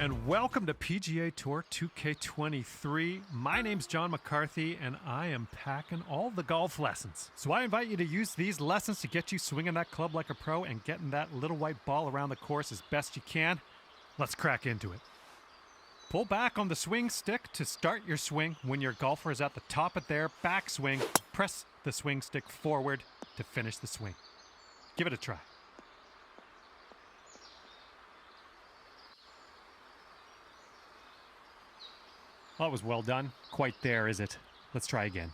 and welcome to PGA Tour 2K23. My name's John McCarthy, and I am packing all the golf lessons. So I invite you to use these lessons to get you swinging that club like a pro and getting that little white ball around the course as best you can. Let's crack into it. Pull back on the swing stick to start your swing. When your golfer is at the top of their backswing, press the swing stick forward to finish the swing. Give it a try. That was well done. Quite there, is it? Let's try again.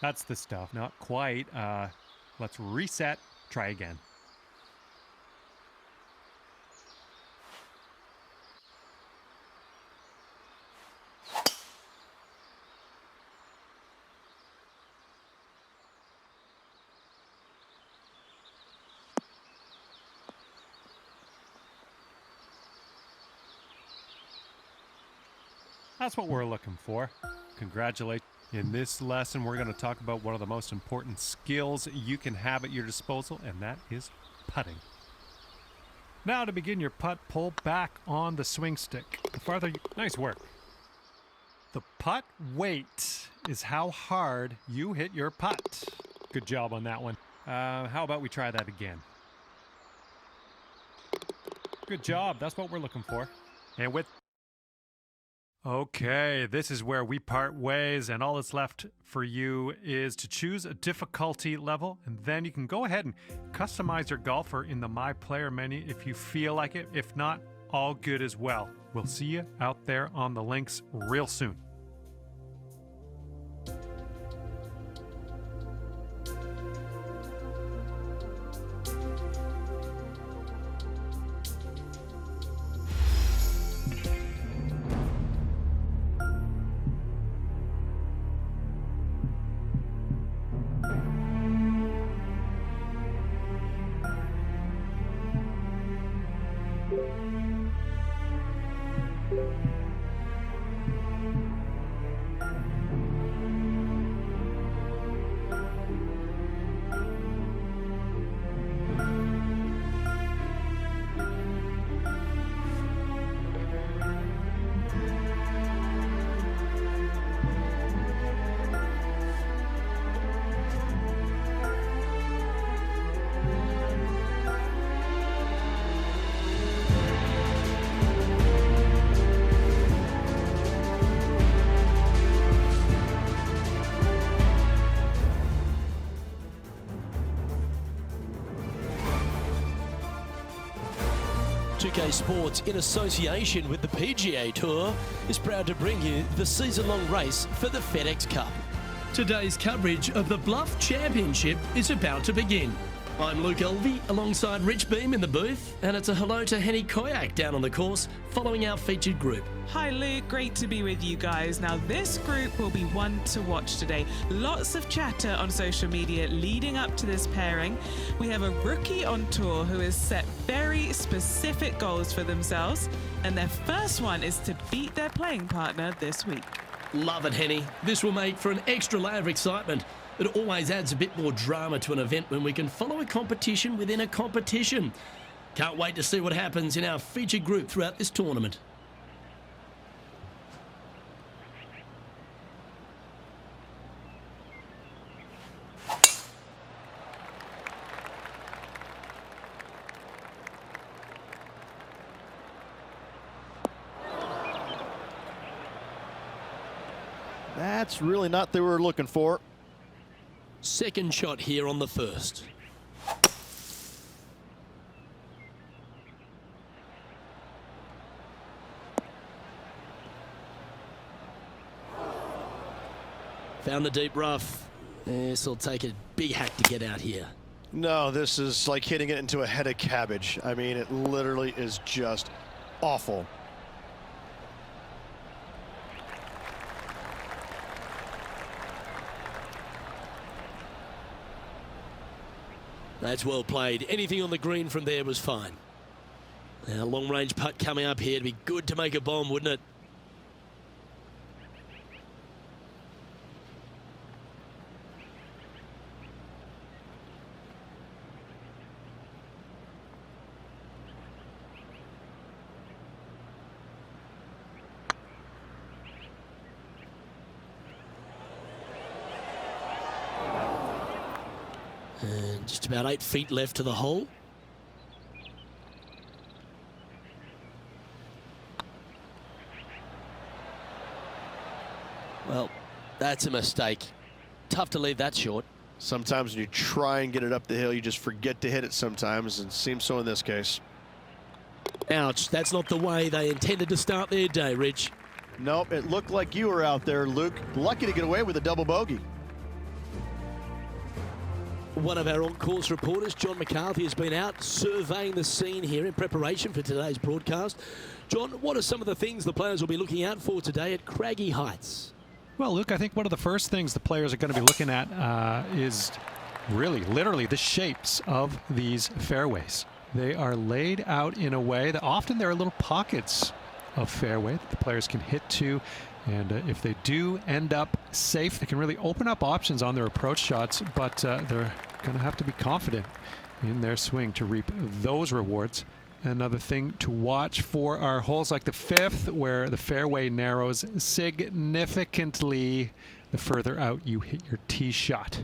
That's the stuff. Not quite. Let's reset. Try again. That's what we're looking for. Congratulations. In this lesson, we're going to talk about one of the most important skills you can have at your disposal, and that is putting. Now to begin your putt, pull back on the swing stick. The farther you... Nice work. The putt weight is how hard you hit your putt. Good job on that one. How about we try that again? Good job. That's what we're looking for. And with... Okay, this is where we part ways, and all that's left for you is to choose a difficulty level, and then you can go ahead and customize your golfer in the My Player menu if you feel like it. If not, all good as well. We'll see you out there on the links real soon. PGA Sports, in association with the PGA Tour, is proud to bring you the season-long race for the FedEx Cup. Today's coverage of the Bluff Championship is about to begin. I'm Luke Elvey alongside Rich Beam in the booth, and it's a hello to Henny Koyak down on the course following our featured group. Hi Luke, great to be with you guys. Now this group will be one to watch today. Lots of chatter on social media leading up to this pairing. We have a rookie on tour who has set very specific goals for themselves, and their first one is to beat their playing partner this week. Love it, Henny. This will make for an extra layer of excitement. It always adds a bit more drama to an event when we can follow a competition within a competition. Can't wait to see what happens in our featured group throughout this tournament. That's really not what they were looking for. Second shot here on the first. Found the deep rough. This will take a big hack to get out here. No, this is like hitting it into a head of cabbage. I mean, it literally is just awful. That's well played. Anything on the green from there was fine. Now, long-range putt coming up here. It'd be good to make a bomb, wouldn't it? And just about 8 feet left to the hole. Well, that's a mistake. Tough to leave that short. Sometimes when you try and get it up the hill, you just forget to hit it sometimes, and it seems so in this case. Ouch, that's not the way they intended to start their day, Rich. Nope, it looked like you were out there, Luke. Lucky to get away with a double bogey. One of our on-course reporters, John McCarthy, has been out surveying the scene here in preparation for today's broadcast. John, what are some of the things the players will be looking out for today at Craggy Heights? Well, Luke, I think one of the first things the players are going to be looking at is really, literally, the shapes of these fairways. They are laid out in a way that often there are little pockets of fairway that the players can hit to. And if they do end up safe, they can really open up options on their approach shots, but they're going to have to be confident in their swing to reap those rewards. Another thing to watch for are holes like the 5th, where the fairway narrows significantly the further out you hit your tee shot.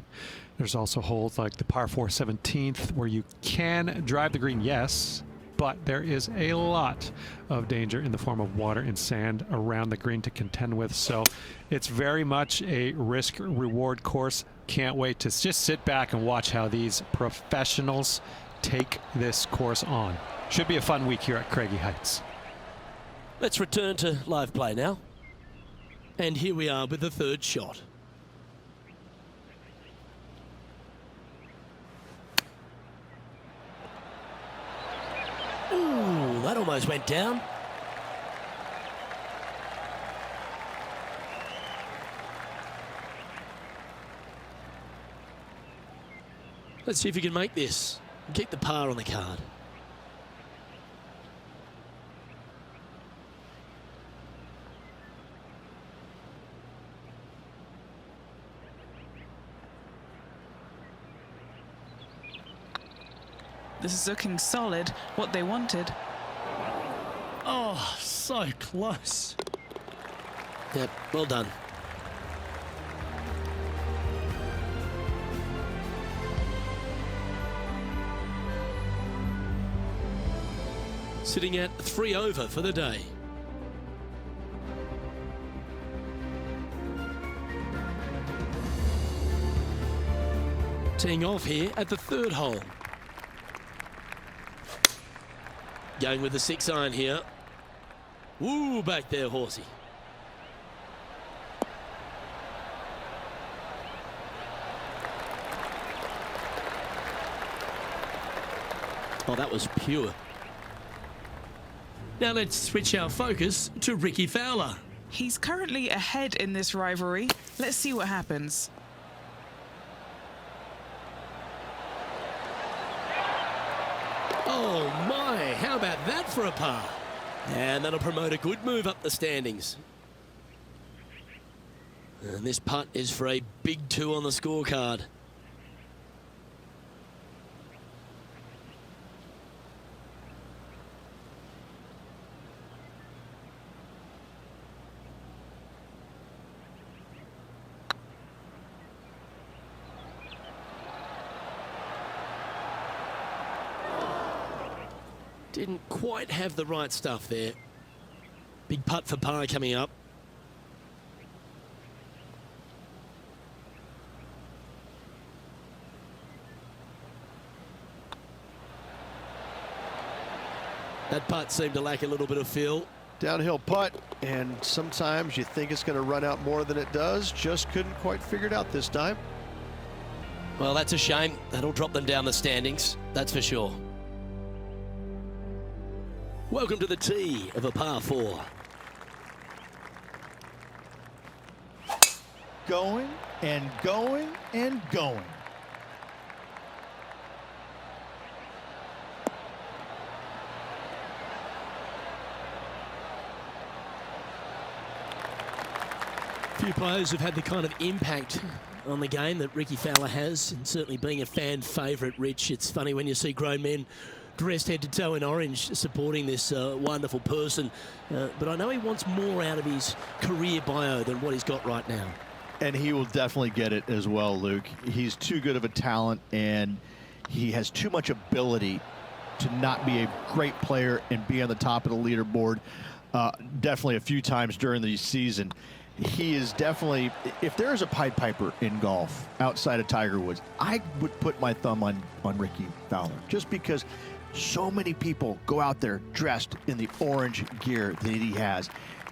There's also holes like the par 4 17th, where you can drive the green, yes, but there is a lot of danger in the form of water and sand around the green to contend with. So it's very much a risk-reward course. Can't wait to just sit back and watch how these professionals take this course on. Should be a fun week here at Craggy Heights. Let's return to live play now. And here we are with the 3rd shot. Ooh, that almost went down. Let's see if you can make this and keep the par on the card. This is looking solid, what they wanted. Oh, so close. Yep, well done. Sitting at 3 over for the day. Teeing off here at the 3rd hole. Going with the 6-iron here. Woo, back there, horsey. Oh, that was pure. Now let's switch our focus to Ricky Fowler. He's currently ahead in this rivalry. Let's see what happens. Oh my, how about that for a par? And that'll promote a good move up the standings. And this putt is for a big 2 on the scorecard. Didn't quite have the right stuff there. Big putt for par coming up. That putt seemed to lack a little bit of feel. Downhill putt, and sometimes you think it's going to run out more than it does. Just couldn't quite figure it out this time. Well, that's a shame. That'll drop them down the standings, that's for sure. Welcome to the tee of a par 4. Going and going and going. few players who've had the kind of impact on the game that Ricky Fowler has, and certainly being a fan favourite, Rich. It's funny when you see grown men dressed head to toe in orange supporting this wonderful person. But I know he wants more out of his career bio than what he's got right now. And he will definitely get it as well, Luke. He's too good of a talent, and he has too much ability to not be a great player and be on the top of the leaderboard definitely a few times during the season. He is definitely, if there is a Pied Piper in golf outside of Tiger Woods, I would put my thumb on Ricky Fowler, just because so many people go out there dressed in the orange gear that he has,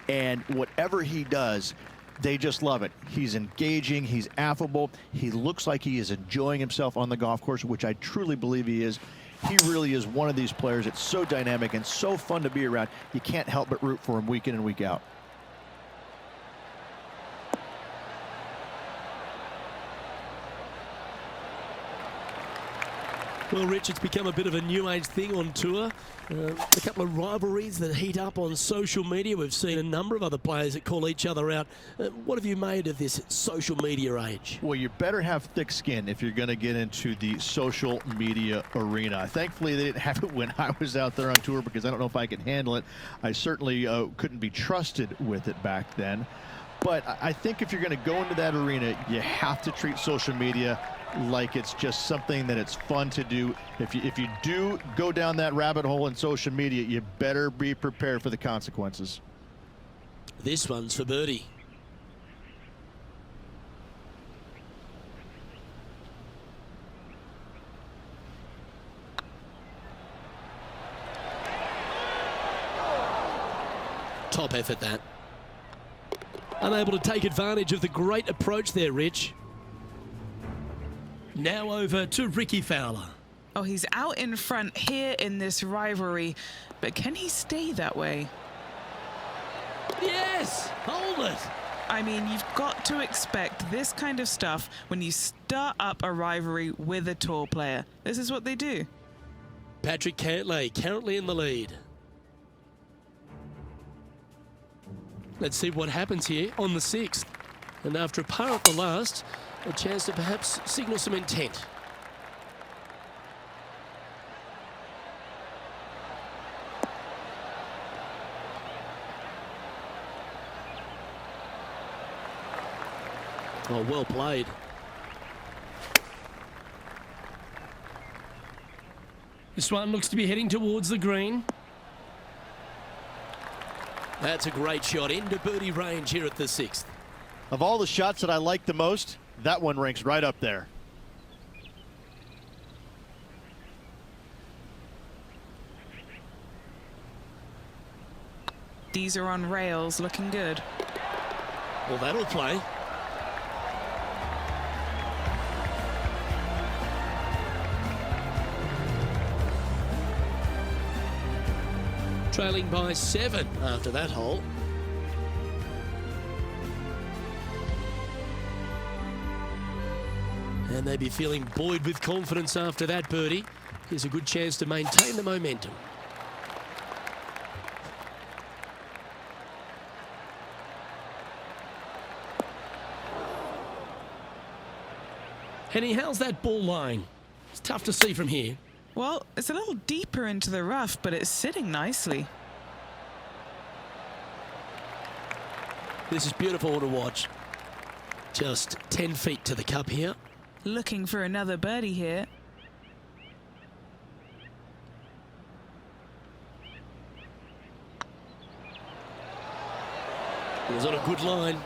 and whatever he does, they just love it. He's engaging, he's affable, he looks like he is enjoying himself on the golf course, which I truly believe he is. He really is one of these players that's so dynamic and so fun to be around. You can't help but root for him week in and week out. Well, Rich, it's become a bit of a new age thing on tour. A couple of rivalries that heat up on social media. We've seen a number of other players that call each other out. What have you made of this social media age? Well, you better have thick skin if you're going to get into the social media arena. Thankfully, they didn't have it when I was out there on tour, because I don't know if I could handle it. I certainly couldn't be trusted with it back then. But I think if you're going to go into that arena, you have to treat social media like it's just something that it's fun to do. If you do go down that rabbit hole in social media, you better be prepared for the consequences. This one's for birdie. Top effort, that. Unable to take advantage of the great approach there, Rich. Now over to Ricky Fowler. Oh, he's out in front here in this rivalry, but can he stay that way? Yes! Hold it! I mean, you've got to expect this kind of stuff when you start up a rivalry with a tour player. This is what they do. Patrick Cantlay currently in the lead. Let's see what happens here on the 6th. And after a par at the last, a chance to perhaps signal some intent. Oh, well played. This one looks to be heading towards the green. That's a great shot into birdie range here at the 6th. Of all the shots that I like the most, that one ranks right up there. These are on rails, looking good. Well, that'll play. Trailing by 7 after that hole. And they'd be feeling buoyed with confidence after that birdie. Here's a good chance to maintain the momentum. Henny, how's that ball lying? It's tough to see from here. Well, it's a little deeper into the rough, but it's sitting nicely. This is beautiful to watch. Just 10 feet to the cup here. Looking for another birdie here. It was on a good line.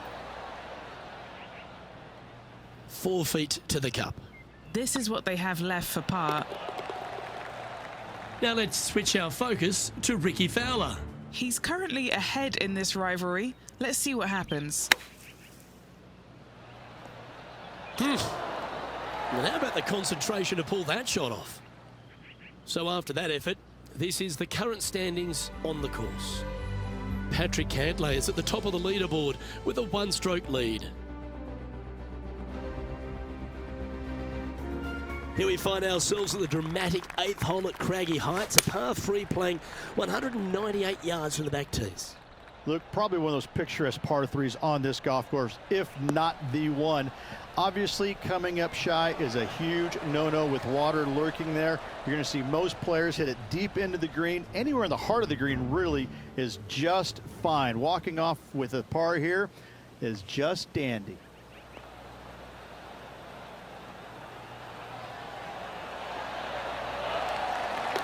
4 feet to the cup. This is what they have left for par. Now let's switch our focus to Ricky Fowler. He's currently ahead in this rivalry. Let's see what happens. And how about the concentration to pull that shot off? So after that effort, this is the current standings on the course. Patrick Cantlay is at the top of the leaderboard with a one-stroke lead. Here we find ourselves at the dramatic 8th hole at Craggy Heights, a par 3 playing 198 yards from the back tees. Look, probably one of those picturesque par threes on this golf course, if not the one. Obviously, coming up shy is a huge no-no with water lurking there. You're going to see most players hit it deep into the green. Anywhere in the heart of the green really is just fine. Walking off with a par here is just dandy.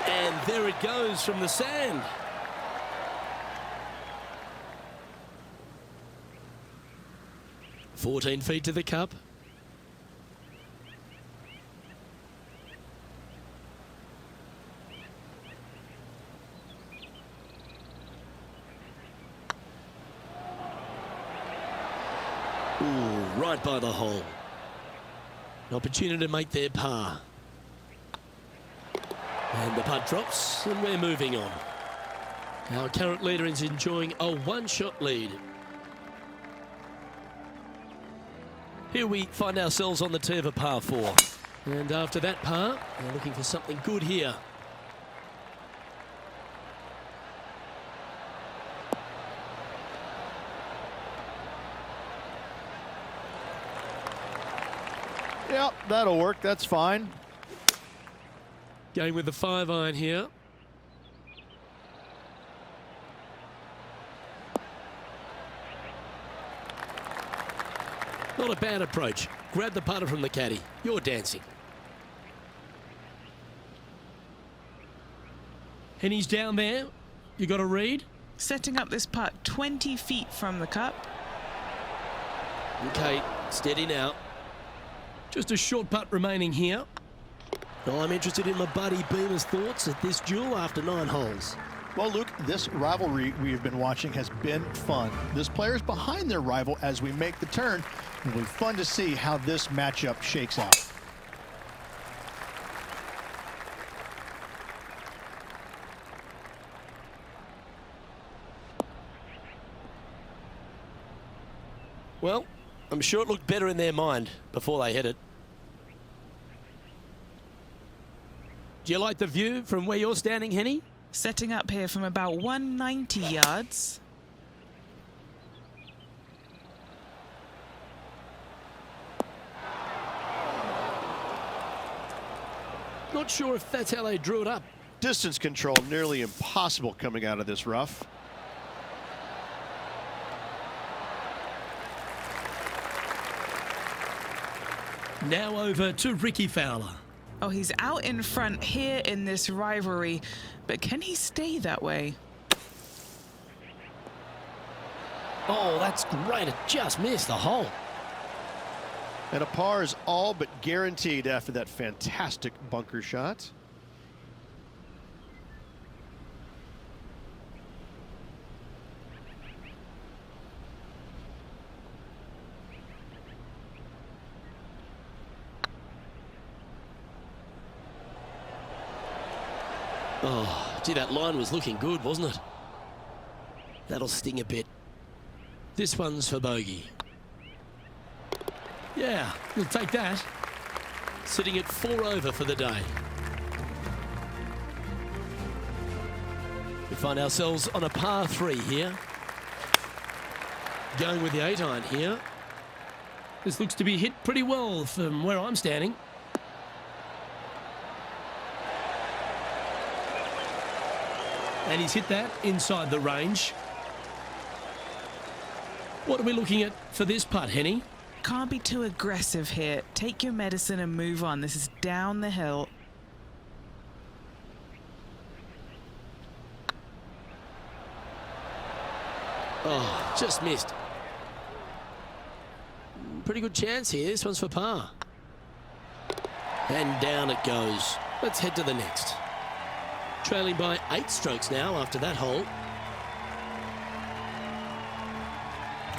And there it goes from the sand. "14 feet to the cup." Ooh, right by the hole. An opportunity to make their par. And the putt drops, and we're moving on. Our current leader is enjoying a one-shot lead. Here we find ourselves on the tee of a par 4. And after that par, we're looking for something good here. Yep, that'll work. That's fine. Going with the 5-iron here. Not a bad approach. Grab the putter from the caddy. You're dancing. And he's down there. You got a read? Setting up this putt 20 feet from the cup. Okay, steady now. Just a short putt remaining here. Well, I'm interested in my buddy Beamer's thoughts at this duel after 9 holes. Well, Luke, this rivalry we have been watching has been fun. This player's behind their rival as we make the turn. It'll be fun to see how this matchup shakes out. Well, I'm sure it looked better in their mind before they hit it. Do you like the view from where you're standing, Henny? Setting up here from about 190 yards. Not sure if that's how they drew it up. Distance control nearly impossible coming out of this rough. Now over to Ricky Fowler. Oh, he's out in front here in this rivalry, but can he stay that way? Oh, that's great. It just missed the hole. And a par is all but guaranteed after that fantastic bunker shot. Oh, gee, that line was looking good, wasn't it? That'll sting a bit. This one's for bogey. Yeah, we'll take that. Sitting at 4 over for the day. We find ourselves on a par 3 here. Going with the 8-iron here. This looks to be hit pretty well from where I'm standing. And he's hit that inside the range. What are we looking at for this putt, Henny? Can't be too aggressive here. Take your medicine and move on. This is down the hill. Oh, just missed. Pretty good chance here. This one's for par. And down it goes. Let's head to the next. Trailing by 8 strokes now after that hole.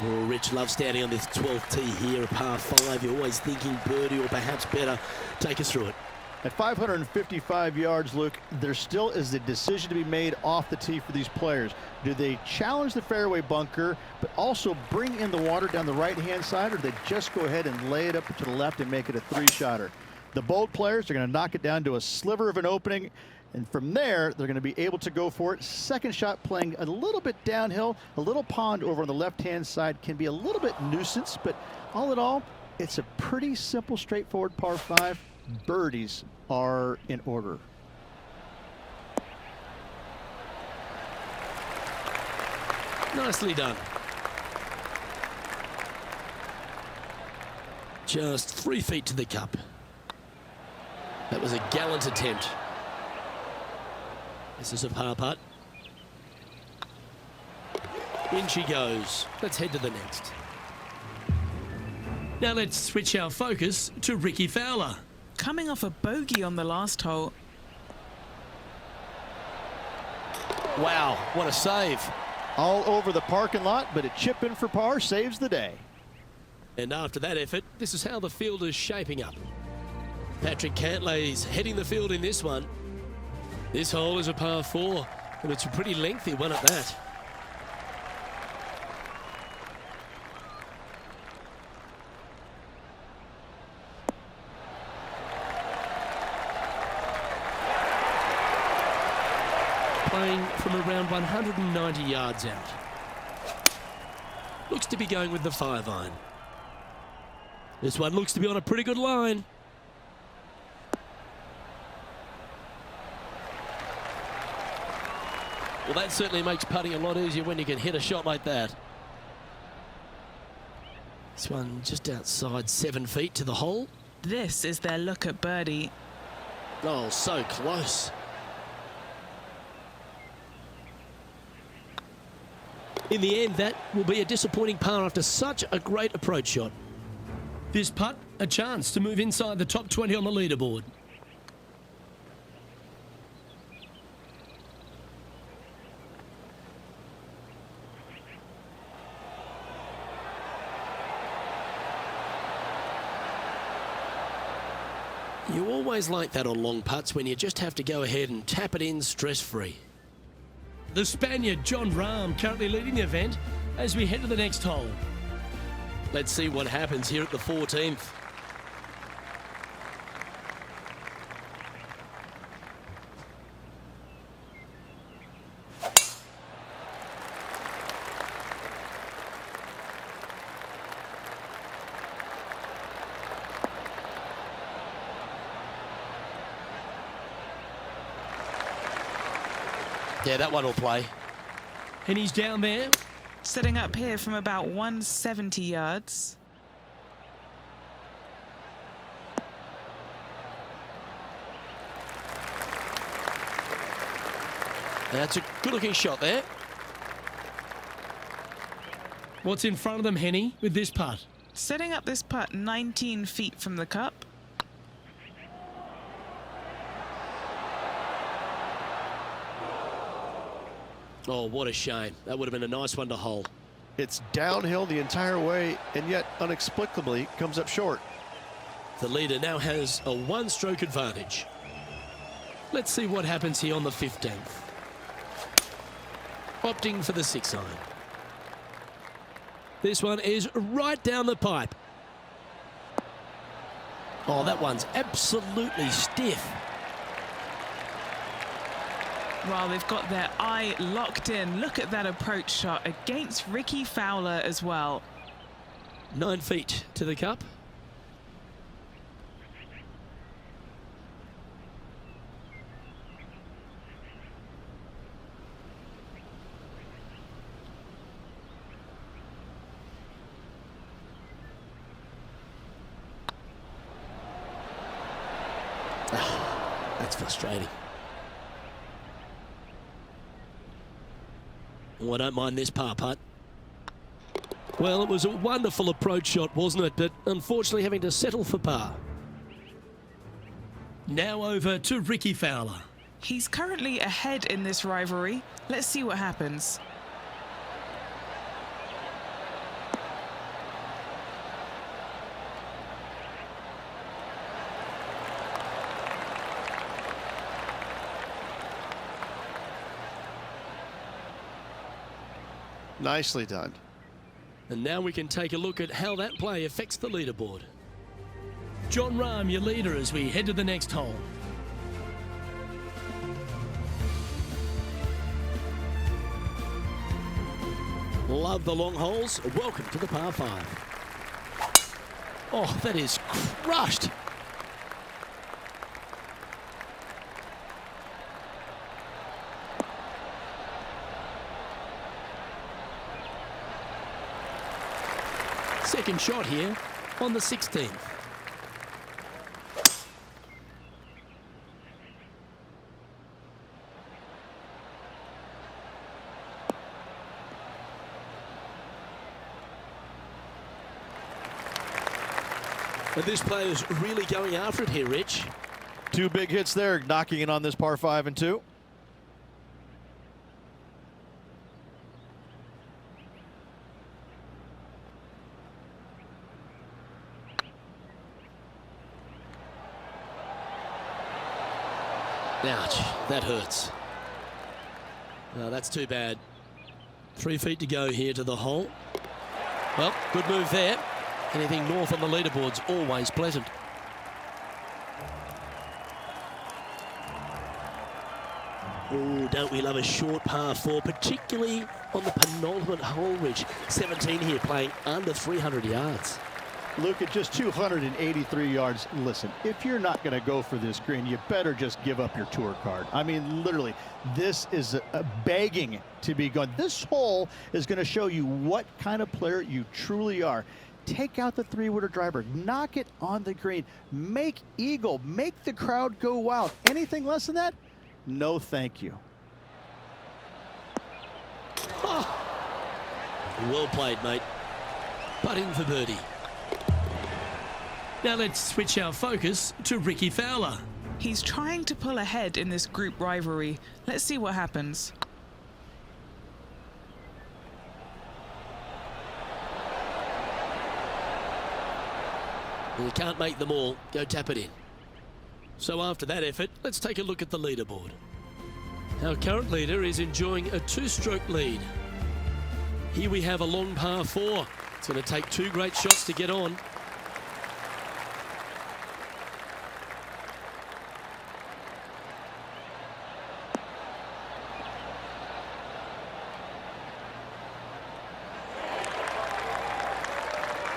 Oh, Rich loves standing on this 12th tee here, a par 5. You're always thinking birdie or perhaps better. Take us through it. At 555 yards, Luke, there still is a decision to be made off the tee for these players. Do they challenge the fairway bunker, but also bring in the water down the right-hand side, or do they just go ahead and lay it up to the left and make it a 3-shotter? The bold players are going to knock it down to a sliver of an opening And from there, they're going to be able to go for it. Second shot playing a little bit downhill. A little pond over on the left-hand side can be a little bit nuisance, but all in all, it's a pretty simple, straightforward par 5. Birdies are in order. Nicely done. Just 3 feet to the cup. That was a gallant attempt. This is a par putt. In she goes. Let's head to the next. Now let's switch our focus to Ricky Fowler. Coming off a bogey on the last hole. Wow, what a save. All over the parking lot, but a chip in for par saves the day. And after that effort, this is how the field is shaping up. Patrick Cantlay's heading the field in this one. This hole is a par 4, and it's a pretty lengthy one at that. Playing from around 190 yards out. Looks to be going with the 5-iron. This one looks to be on a pretty good line. Well, that certainly makes putting a lot easier when you can hit a shot like that. This one just outside 7 feet to the hole. This is their look at birdie. Oh, so close. In the end, that will be a disappointing par after such a great approach shot. This putt, a chance to move inside the top 20 on the leaderboard. You always like that on long putts when you just have to go ahead and tap it in stress-free. The Spaniard Jon Rahm currently leading the event as we head to the next hole. Let's see what happens here at the 14th. Yeah, that one will play. And he's down there. Setting up here from about 170 yards. That's a good-looking shot there. What's in front of them, Henny, with this putt? Setting up this putt 19 feet from the cup. Oh, what a shame. That would have been a nice one to hole. It's downhill the entire way, and yet inexplicably comes up short. The leader now has a one-stroke advantage. Let's see what happens here on the 15th. Opting for the 6-iron. This one is right down the pipe. Oh, that one's absolutely stiff. Well, they've got their eye locked in. Look at that approach shot against Ricky Fowler as well. 9 feet to the cup. That's frustrating. Oh, I don't mind this par putt. Well, it was a wonderful approach shot, wasn't it? But unfortunately having to settle for par. Now over to Ricky Fowler. He's currently ahead in this rivalry. Let's see what happens. Nicely done. And now we can take a look at how that play affects the leaderboard. Jon Rahm, your leader, as we head to the next hole. Love the long holes. Welcome to the par 5. Oh, that is crushed. Second shot here on the 16th. But this player's really going after it here, Rich. 2 big hits there, knocking it on this par 5 and 2. Ouch, that hurts. No, that's too bad. 3 feet to go here to the hole. Well, good move there. Anything north on the leaderboard's always pleasant. Oh, don't we love a short par 4, particularly on the penultimate hole, Rich. 17 here, playing under 300 yards. Luke, at just 283 yards, listen, if you're not going to go for this green, you better just give up your tour card. I mean, literally, this is a begging to be gone. This hole is going to show you what kind of player you truly are. Take out the 3-wooder driver, knock it on the green, make eagle, make the crowd go wild. Anything less than that? No, thank you. Oh. Well played, mate. Putting for birdie. Now let's switch our focus to Ricky Fowler. He's trying to pull ahead in this group rivalry. Let's see what happens. You can't make them all. Go tap it in. So after that effort, let's take a look at the leaderboard. Our current leader is enjoying a 2-stroke lead. Here we have a long par 4. It's going to take 2 great shots to get on.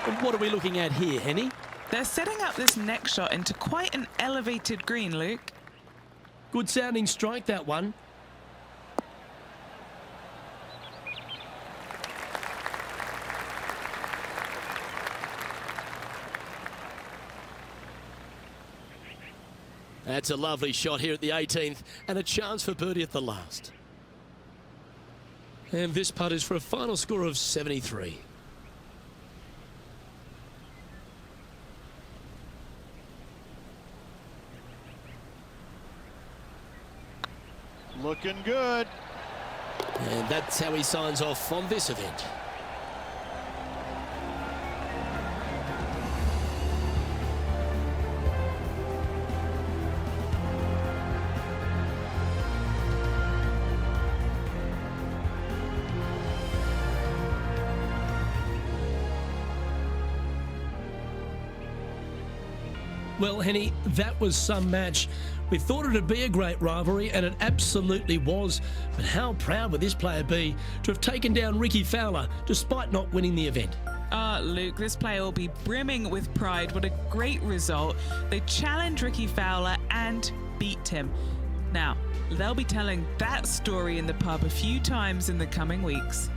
And what are we looking at here, Henny? They're setting up this next shot into quite an elevated green, Luke. Good sounding strike, that one. That's a lovely shot here at the 18th and a chance for birdie at the last. And this putt is for a final score of 73. Looking good. And that's how he signs off on this event. Well, Henny, that was some match. We thought it'd be a great rivalry, and it absolutely was. But how proud would this player be to have taken down Ricky Fowler despite not winning the event? Luke, this player will be brimming with pride. What a great result. They challenged Ricky Fowler and beat him. Now, they'll be telling that story in the pub a few times in the coming weeks.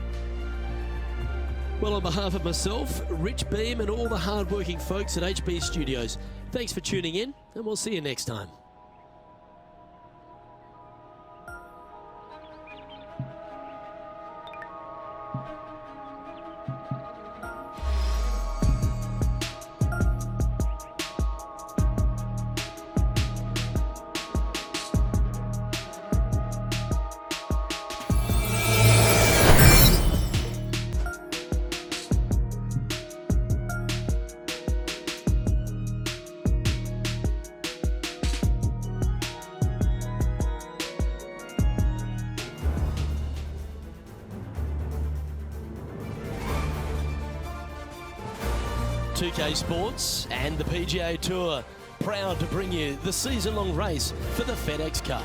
Well, on behalf of myself, Rich Beam, and all the hard-working folks at HB Studios, thanks for tuning in, and we'll see you next time. PGA Sports and the PGA Tour, proud to bring you the season-long race for the FedEx Cup.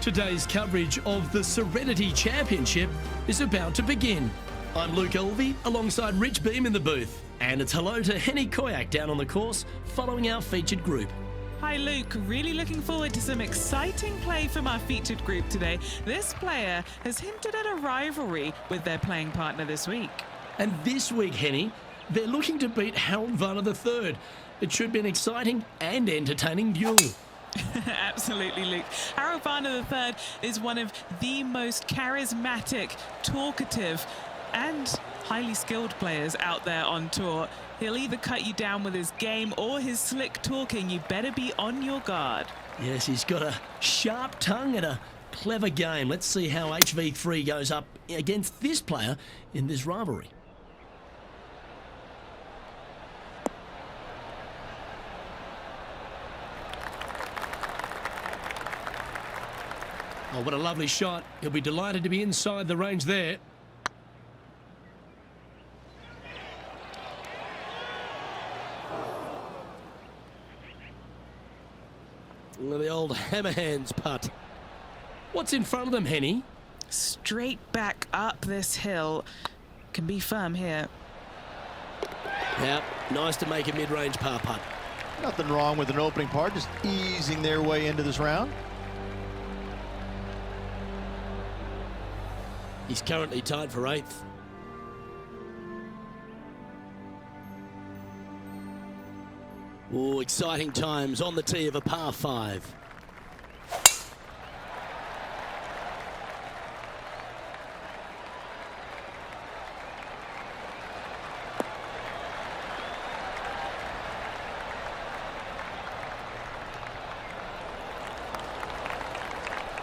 Today's coverage of the Serenity Championship is about to begin. I'm Luke Elvey alongside Rich Beam in the booth. And it's hello to Henny Koyak down on the course following our featured group. Hi Luke, really looking forward to some exciting play from our featured group today. This player has hinted at a rivalry with their playing partner this week. And this week, Henny, they're looking to beat Harold Varner III. It should be an exciting and entertaining duel. Absolutely, Luke. Harold Varner III is one of the most charismatic, talkative, and highly skilled players out there on tour. He'll either cut you down with his game or his slick talking. You better be on your guard. Yes, he's got a sharp tongue and a clever game. Let's see how HV3 goes up against this player in this rivalry. Oh, what a lovely shot. He'll be delighted to be inside the range there. The old hammerhands putt. What's in front of them, Henny? Straight back up this hill. Can be firm here. Yep, nice to make a mid-range par putt. Nothing wrong with an opening part, just easing their way into this round. He's currently tied for 8th. Oh, exciting times on the tee of a par 5.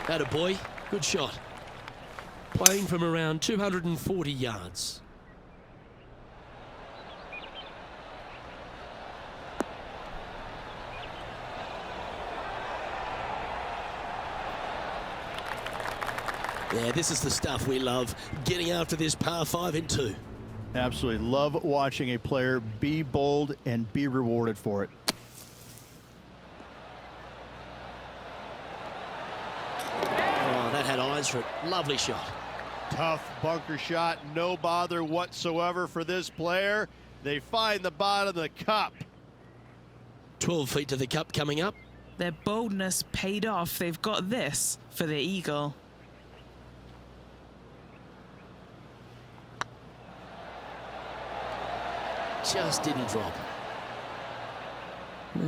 Atta boy, good shot. Playing from around 240 yards. Yeah, this is the stuff we love, getting after this par 5 in 2. Absolutely love watching a player be bold and be rewarded for it. Oh, that had eyes for it. Lovely shot. Tough bunker shot, no bother whatsoever for this player. They find the bottom of the cup. 12 feet to the cup coming up. Their boldness paid off. They've got this for the eagle. Just didn't drop.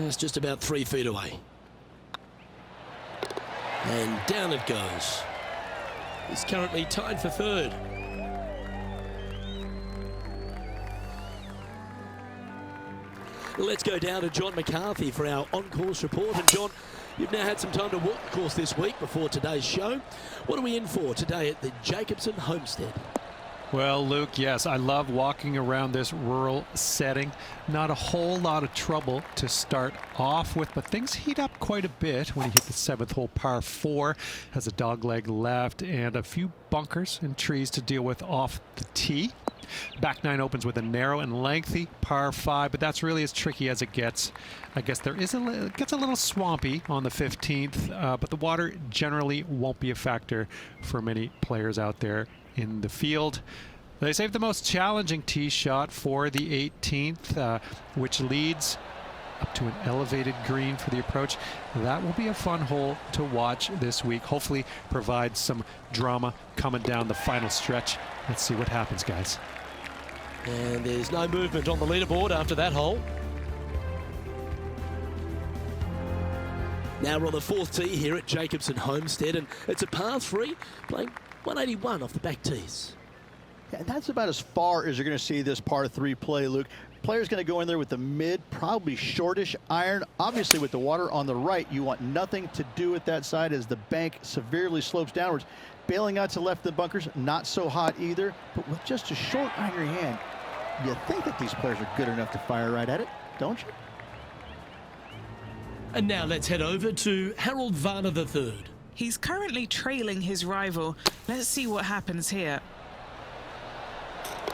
It's just about 3 feet away. And down it goes. He's currently tied for 3rd. Let's go down to John McCarthy for our on-course report. And John, you've now had some time to walk the course this week before today's show. What are we in for today at the Jacobson Homestead? Well, Luke, yes, I love walking around this rural setting. Not a whole lot of trouble to start off with, but things heat up quite a bit when you hit the 7th hole, par 4. Has a dogleg left and a few bunkers and trees to deal with off the tee. Back 9 opens with a narrow and lengthy par 5, but that's really as tricky as it gets. I guess it gets a little swampy on the 15th, but the water generally won't be a factor for many players out there in the field. They saved the most challenging tee shot for the 18th, which leads up to an elevated green for the approach. That will be a fun hole to watch this week. Hopefully provide some drama coming down the final stretch. Let's see what happens, guys. And there's no movement on the leaderboard after that hole. Now we're on the 4th tee here at Jacobson Homestead, and it's a par 3, playing 181 off the back tees. Yeah, that's about as far as you're going to see this par 3 play, Luke. Player's going to go in there with the mid, probably shortish iron. Obviously, with the water on the right, you want nothing to do with that side as the bank severely slopes downwards. Bailing out to left of the bunkers, not so hot either. But with just a short iron in your hand, you think that these players are good enough to fire right at it, don't you? And now let's head over to Harold Varner III. He's currently trailing his rival. Let's see what happens here.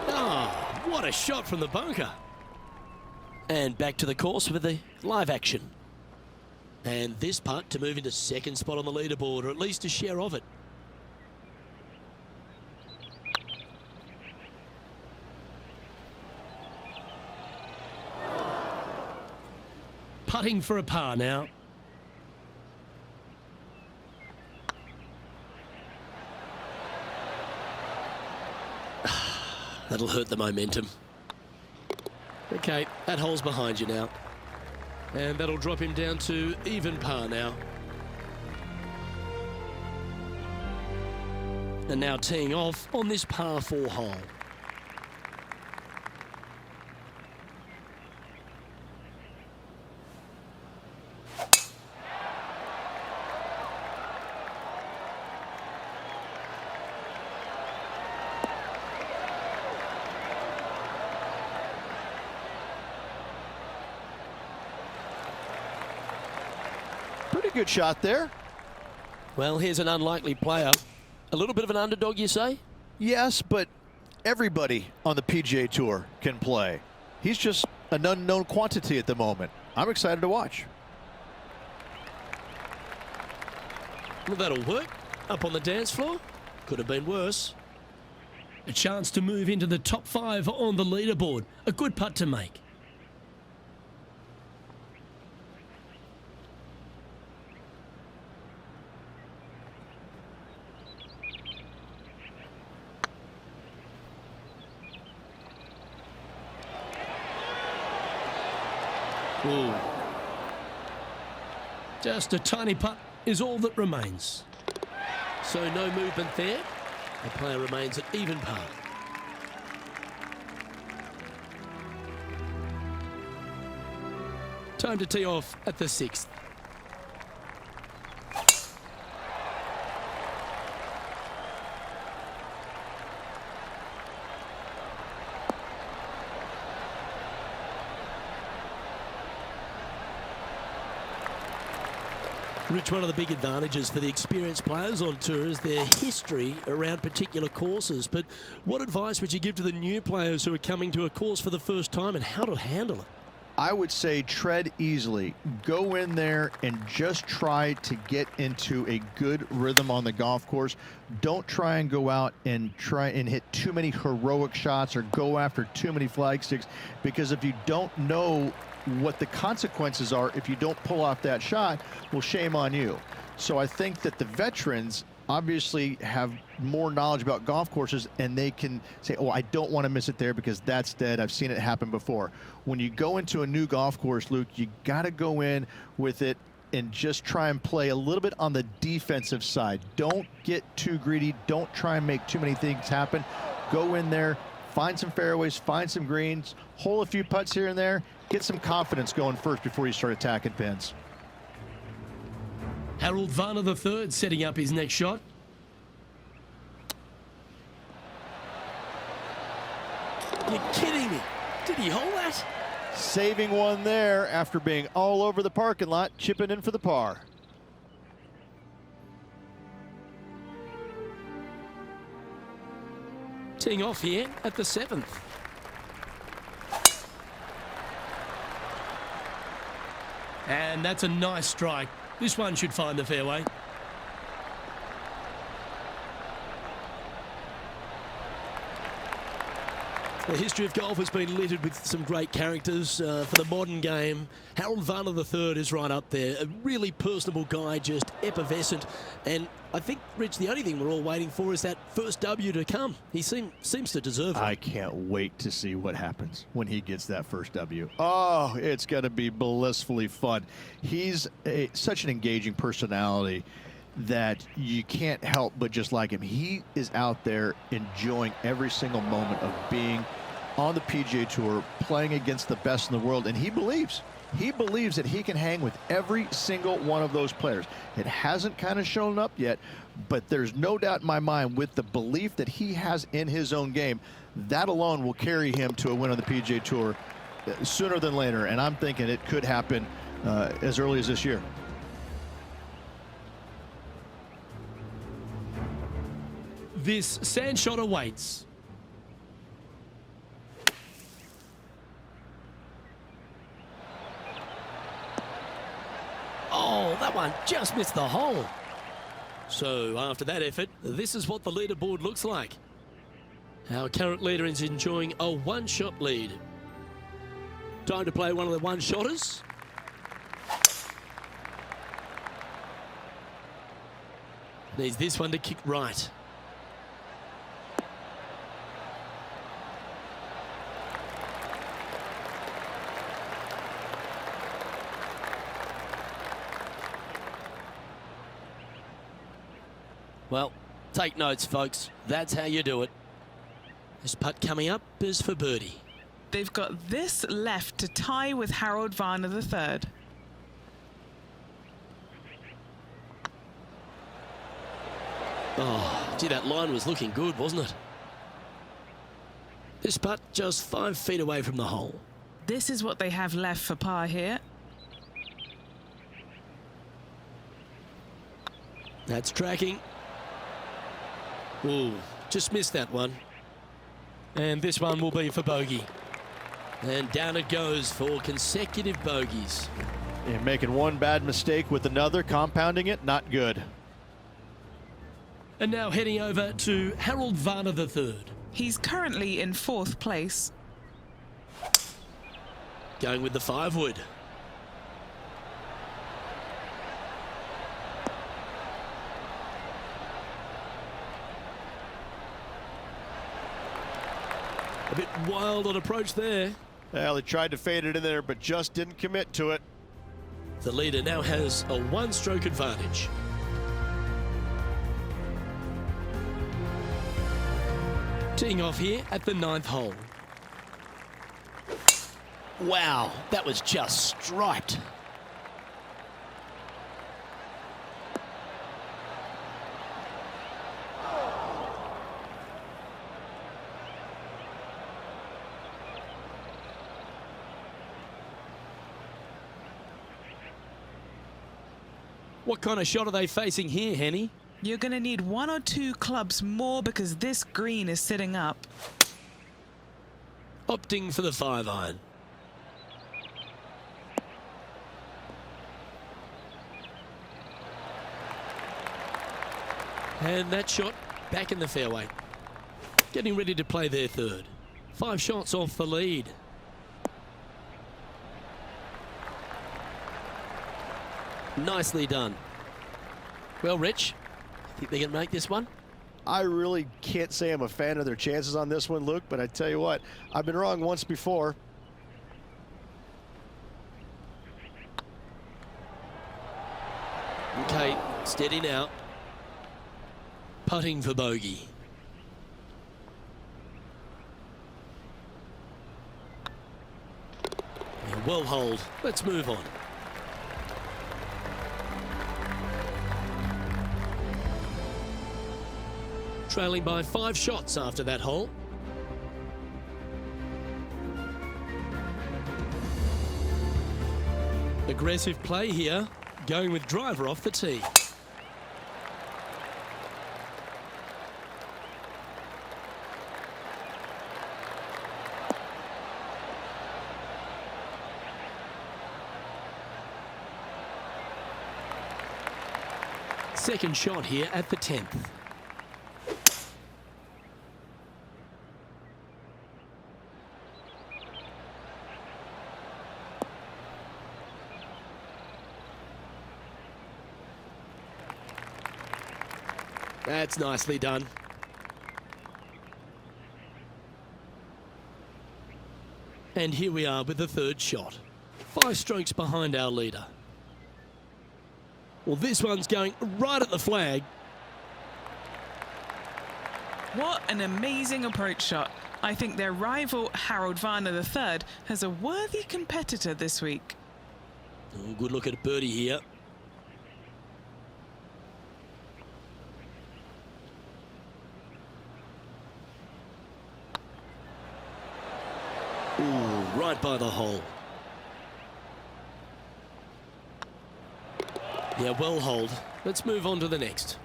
Ah, what a shot from the bunker. And back to the course with the live action. And this putt to move into 2nd spot on the leaderboard, or at least a share of it. putting for a par now. That'll hurt the momentum. Okay, that hole's behind you now. And that'll drop him down to even par now. And now teeing off on this par 4 hole. Pretty good shot there. Well, here's an unlikely player. A little bit of an underdog, you say? Yes, but everybody on the PGA Tour can play. He's just an unknown quantity at the moment. I'm excited to watch. Well, that'll work. Up on the dance floor. Could have been worse. A chance to move into the top 5 on the leaderboard. A good putt to make. Ooh. Just a tiny putt is all that remains. So no movement there. The player remains at even par. Time to tee off at the 6th. Rich, one of the big advantages for the experienced players on tour is their history around particular courses. But what advice would you give to the new players who are coming to a course for the first time and how to handle it? I would say tread easily. Go in there and just try to get into a good rhythm on the golf course. Don't try and go out and try and hit too many heroic shots or go after too many flag sticks, because if you don't know what the consequences are if you don't pull off that shot, well, shame on you. So I think that the veterans obviously have more knowledge about golf courses, and they can say, oh, I don't want to miss it there because that's dead. I've seen it happen before. When you go into a new golf course, Luke, you got to go in with it and just try and play a little bit on the defensive side. Don't get too greedy. Don't try and make too many things happen. Go in there, find some fairways, find some greens, hole a few putts here and there, get some confidence going first before you start attacking pins. Harold Varner III setting up his next shot. You're kidding me. Did he hold that? Saving one there after being all over the parking lot, chipping in for the par. Teeing off here at the 7th. And that's a nice strike. This one should find the fairway. The history of golf has been littered with some great characters for the modern game. Harold Varner III is right up there. A really personable guy, just effervescent. And I think, Rich, the only thing we're all waiting for is that first W to come. He seems to deserve it. I can't wait to see what happens when he gets that first W. Oh, it's going to be blissfully fun. He's such an engaging personality that you can't help but just like him. He is out there enjoying every single moment of being on the PGA Tour, playing against the best in the world, and he believes that he can hang with every single one of those players. It hasn't kind of shown up yet, but there's no doubt in my mind, with the belief that he has in his own game, that alone will carry him to a win on the PGA Tour sooner than later, and I'm thinking it could happen as early as this year. This sand shot awaits. Oh, that one just missed the hole. So after that effort, this is what the leaderboard looks like. Our current leader is enjoying a one-shot lead. Time to play one of the one-shotters. Needs this one to kick right. Well, take notes, folks. That's how you do it. This putt coming up is for birdie. They've got this left to tie with Harold Varner III. Oh, gee, that line was looking good, wasn't it? This putt just 5 feet away from the hole. This is what they have left for par here. That's tracking. Ooh, just missed that one. And this one will be for bogey. And down it goes for consecutive bogeys. And making one bad mistake with another, compounding it, not good. And now heading over to Harold Varner III. He's currently in 4th place. Going with the 5-wood. A bit wild on approach there. Well, he tried to fade it in there, but just didn't commit to it. The leader now has a 1-stroke advantage. Teeing off here at the 9th hole. Wow, that was just striped. What kind of shot are they facing here, Henny? You're going to need 1 or 2 clubs more because this green is sitting up. Opting for the 5-iron. And that shot back in the fairway. Getting ready to play their 3rd. 5 shots off the lead. Nicely done. Well, Rich, think they can make this one? I really can't say I'm a fan of their chances on this one, Luke, but I tell you what, I've been wrong once before. Okay, steady now. Putting for bogey. Yeah, well hold. Let's move on. Trailing by 5 shots after that hole. Aggressive play here, going with driver off the tee. Second shot here at the 10th. That's nicely done. And here we are with the 3rd shot. 5 strokes behind our leader. Well, this one's going right at the flag. What an amazing approach shot. I think their rival Harold Varner III has a worthy competitor this week. Oh, good look at birdie here. Ooh, right by the hole. Yeah, well hold. Let's move on to the next.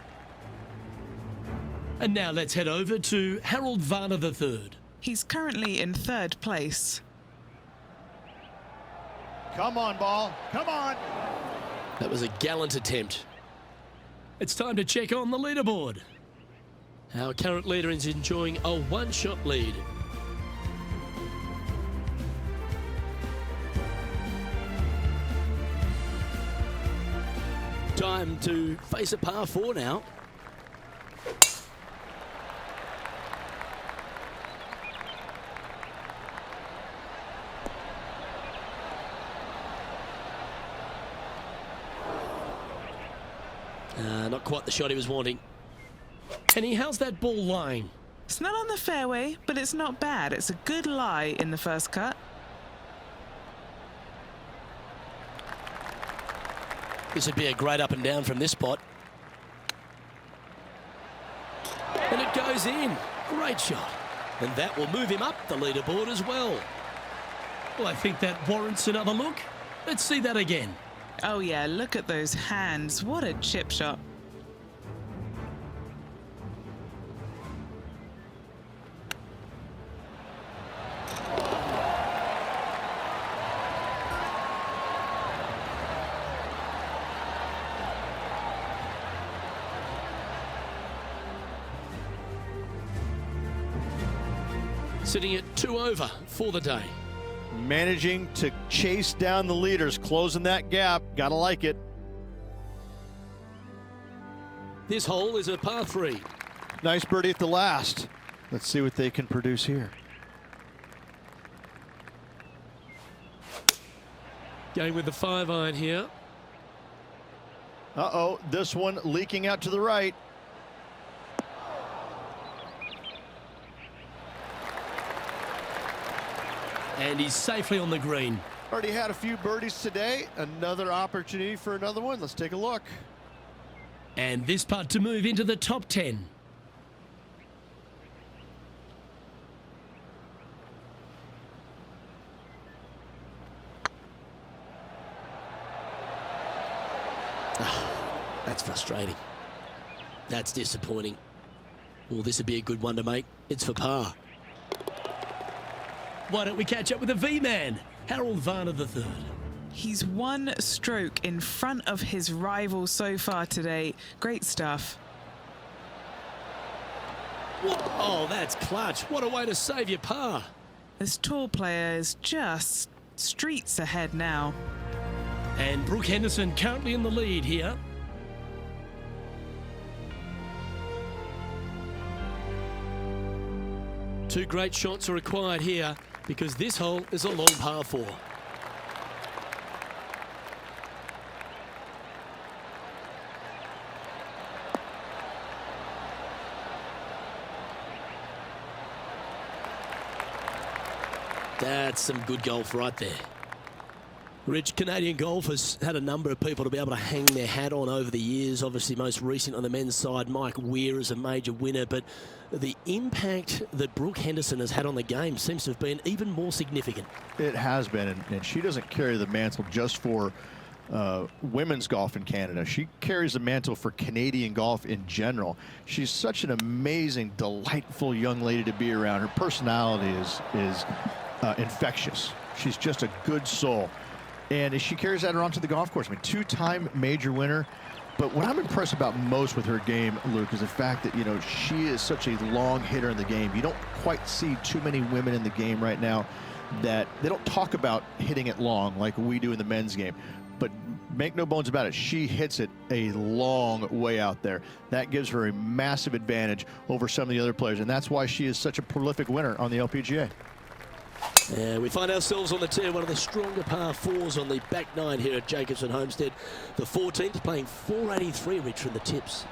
And now let's head over to Harold Varner III. He's currently in 3rd place. Come on, ball. Come on. That was a gallant attempt. It's time to check on the leaderboard. Our current leader is enjoying a 1-shot lead. Time to face a par 4 now. not quite the shot he was wanting. Kenny, how's that ball lying? It's not on the fairway, but it's not bad. It's a good lie in the first cut. This would be a great up and down from this spot. And it goes in. Great shot. And that will move him up the leaderboard as well. Well, I think that warrants another look. Let's see that again. Oh yeah, look at those hands. What a chip shot. Sitting at 2 over for the day. Managing to chase down the leaders, closing that gap. Gotta like it. This hole is a par 3. Nice birdie at the last. Let's see what they can produce here. Going with the 5-iron here. Uh-oh, this one leaking out to the right. And he's safely on the green. Already had a few birdies today. Another opportunity for another one. Let's take a look. And this putt to move into the top 10. That's frustrating. That's disappointing. Well, this would be a good one to make. It's for par. Why don't we catch up with the V-man, Harold Varner III. He's one stroke in front of his rival so far today. Great stuff. What? Oh, that's clutch. What a way to save your par. This tour player is just streets ahead now. And Brooke Henderson currently in the lead here. Two great shots are required here because this hole is a long par 4. That's some good golf right there. Rich, Canadian golf has had a number of people to be able to hang their hat on over the years. Obviously, most recent on the men's side, Mike Weir is a major winner. But the impact that Brooke Henderson has had on the game seems to have been even more significant. It has been, and she doesn't carry the mantle just for women's golf in Canada. She carries the mantle for Canadian golf in general. She's such an amazing, delightful young lady to be around. Her personality is infectious. She's just a good soul. And she carries that around to the golf course. I mean, 2-time major winner. But what I'm impressed about most with her game, Luke, is the fact that, you know, she is such a long hitter in the game. You don't quite see too many women in the game right now that they don't talk about hitting it long like we do in the men's game. But make no bones about it, she hits it a long way out there. That gives her a massive advantage over some of the other players. And that's why she is such a prolific winner on the LPGA. We find ourselves on the tee, one of the stronger par 4s on the back 9 here at Jacobson Homestead. The 14th playing 483, Rich, from the tips.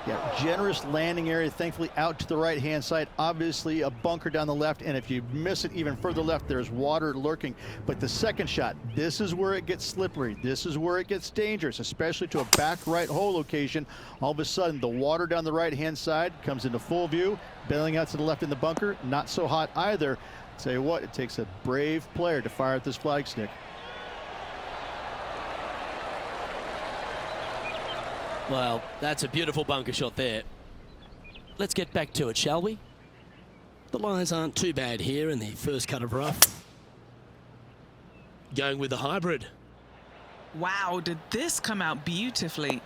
Yeah, generous landing area, thankfully out to the right-hand side. Obviously a bunker down the left, and if you miss it even further left, there's water lurking. But the second shot, this is where it gets slippery. This is where it gets dangerous, especially to a back right hole location. All of a sudden, the water down the right-hand side comes into full view, bailing out to the left in the bunker. Not so hot either. Tell you what, it takes a brave player to fire at this flag stick. Well, that's a beautiful bunker shot there. Let's get back to it, shall we? The lines aren't too bad here in the first cut of rough. Going with the hybrid. Wow, did this come out beautifully?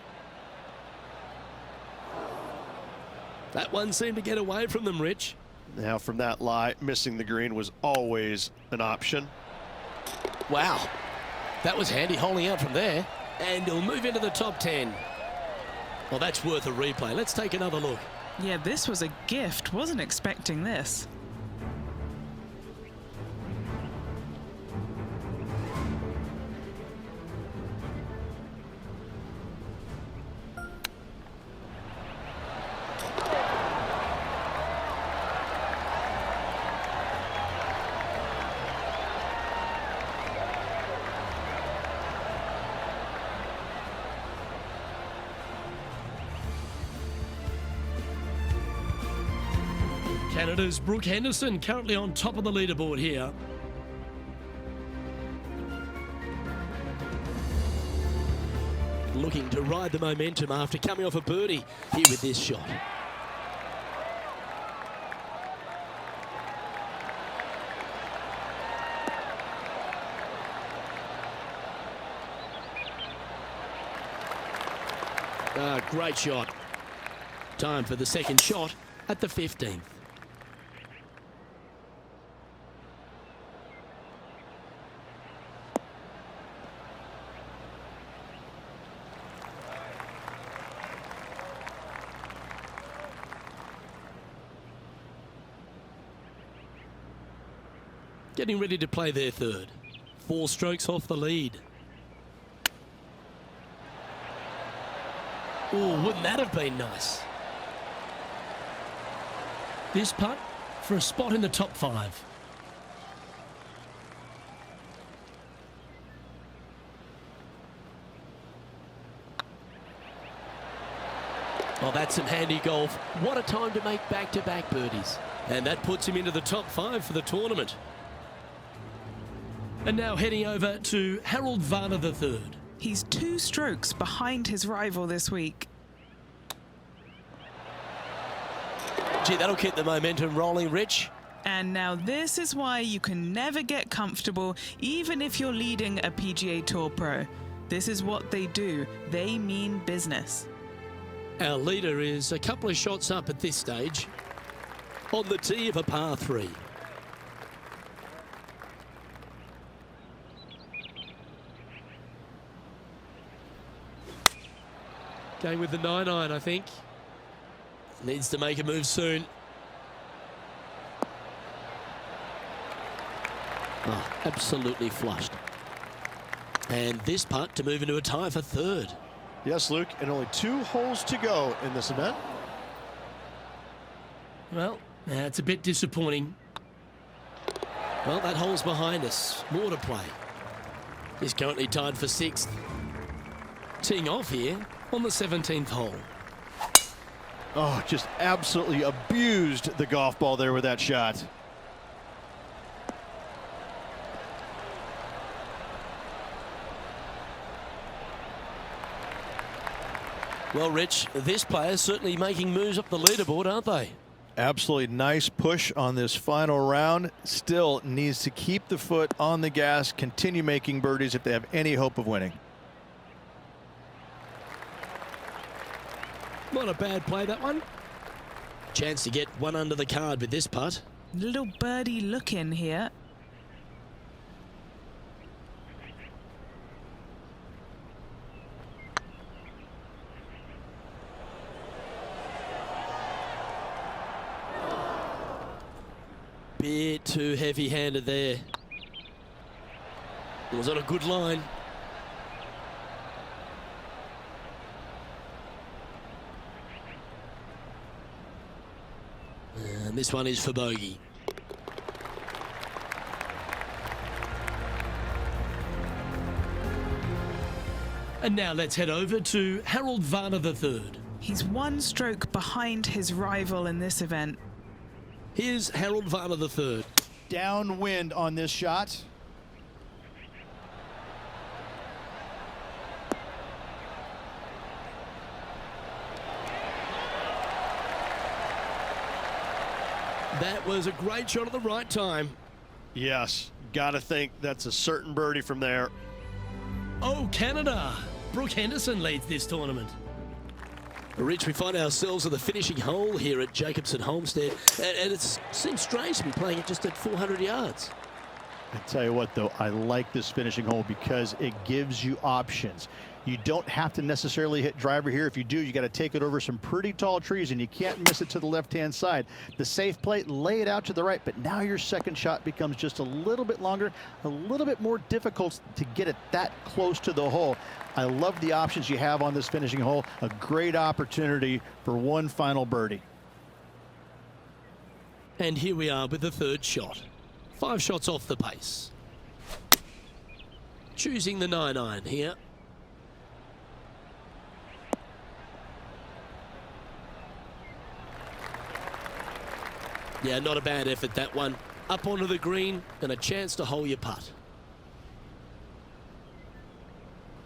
That one seemed to get away from them, Rich. Now from that lie, missing the green was always an option. Wow, that was handy holding out from there. And he'll move into the top 10. Well, that's worth a replay. Let's take another look. Yeah, this was a gift. Wasn't expecting this. Canada's Brooke Henderson currently on top of the leaderboard here. Looking to ride the momentum after coming off a birdie here with this shot. Great shot. Time for the second shot at the 15th. Getting ready to play their third. 4 strokes off the lead. Oh, wouldn't that have been nice? This putt for a spot in the top 5. Oh, that's some handy golf. What a time to make back-to-back birdies. And that puts him into the top 5 for the tournament. And now heading over to Harold Varner III. He's 2 strokes behind his rival this week. Gee, that'll keep the momentum rolling, Rich. And now this is why you can never get comfortable, even if you're leading a PGA Tour pro. This is what they do. They mean business. Our leader is a couple of shots up at this stage on the tee of a par 3. Going with the 9-iron, I think. Needs to make a move soon. Oh, absolutely flushed. And this putt to move into a tie for third. Yes, Luke, and only 2 holes to go in this event. Well, that's a bit disappointing. Well, that hole's behind us. More to play. He's currently tied for 6th. Teeing off here on the 17th hole. Oh, just absolutely abused the golf ball there with that shot. Well, Rich, this player's certainly making moves up the leaderboard, aren't they? Absolutely nice push on this final round. Still needs to keep the foot on the gas, continue making birdies if they have any hope of winning. Not a bad play, that one. Chance to get one under the card with this putt. Little birdie look in here. Bit too heavy-handed there. It was on a good line. And this one is for bogey. And now let's head over to Harold Varner III. He's 1 stroke behind his rival in this event. Here's Harold Varner III. Downwind on this shot. That was a great shot at the right time. Yes, gotta think that's a certain birdie from there. Oh, Canada! Brooke Henderson leads this tournament. Rich, we find ourselves at the finishing hole here at Jacobson Homestead, and it seems strange to be playing it just at 400 yards. I tell you what, though, I like this finishing hole because it gives you options. You don't have to necessarily hit driver here. If you do, you got to take it over some pretty tall trees, and you can't miss it to the left-hand side. The safe play, lay it out to the right, but now your second shot becomes just a little bit longer, a little bit more difficult to get it that close to the hole. I love the options you have on this finishing hole. A great opportunity for one final birdie. And here we are with the third shot. 5 shots off the pace. Choosing the 9-iron here. Yeah, not a bad effort, that one. Up onto the green and a chance to hole your putt.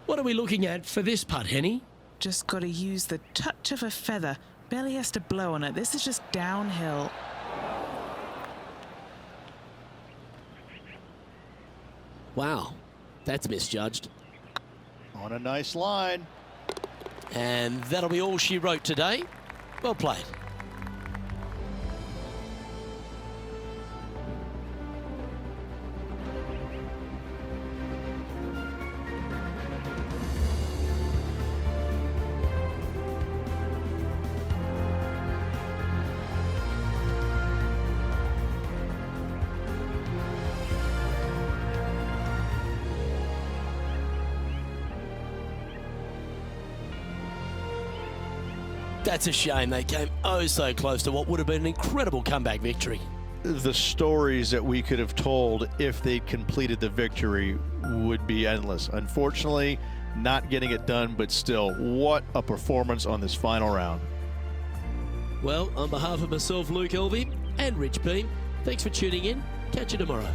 What are we looking at for this putt, Henny? Just got to use the touch of a feather. Barely has to blow on it. This is just downhill. Wow, that's misjudged. On a nice line. And that'll be all she wrote today. Well played. That's a shame. They came oh so close to what would have been an incredible comeback victory. The stories that we could have told if they completed the victory would be endless. Unfortunately, not getting it done, but still, what a performance on this final round. Well, on behalf of myself, Luke Elvey, and Rich Beam, thanks for tuning in. Catch you tomorrow.